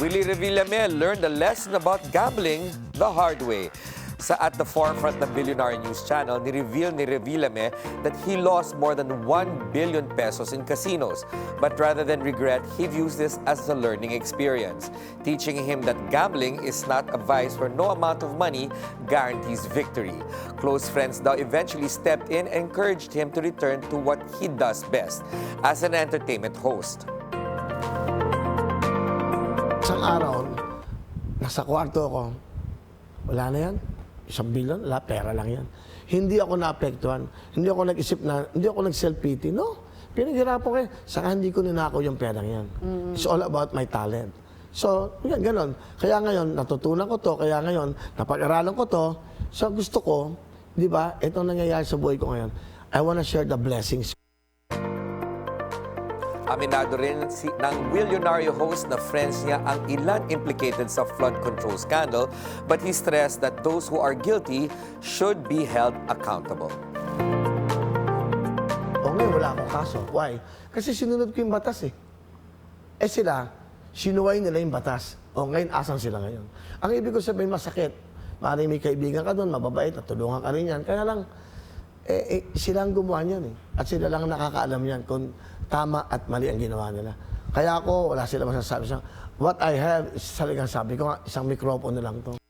Willie Revillame learned a lesson about gambling the hard way. Sa At the Forefront ng Billionaire News Channel, ni-reveal ni Revillame that he lost more than 1 billion pesos in casinos. But rather than regret, he views this as a learning experience, teaching him that gambling is not a vice where no amount of money guarantees victory. Close friends daw eventually stepped in and encouraged him to return to what he does best, as an entertainment host. Isang araw, nasa kwarto ako, wala na yan. 1 billion, wala, pera lang yan. Hindi ako naapektuhan. Hindi ako nag-isip na, hindi ako nag-self-pity. No, pinaghirapan ko saka hindi ko ninakaw yung perang yan. It's all about my talent. So, yan, ganon. Kaya ngayon, natutunan ko to. Kaya ngayon, napag-aralan ko to. So, gusto ko, di ba, itong nangyayari sa buhay ko ngayon, I wanna share the blessings. Aminado rin ng Billionaire host na friends niya ang ilan implicated sa flood control scandal, but he stressed that those who are guilty should be held accountable. O ngayon, wala akong kaso. Why? Kasi sinunod ko yung batas eh. Eh sila, sinuway nila yung batas. O ngayon, asan sila ngayon? Ang ibig ko sabihin, masakit. Maaaring may kaibigan ka doon, mababait, at tulungan ka rin yan. Kaya lang, sila ang gumawa niyan eh. At sila lang nakakaalam yan kung tama at mali ang ginawa nila. Kaya ako, wala sila masasabi sa what I have, talagang sabi ko nga, isang mikropono lang to.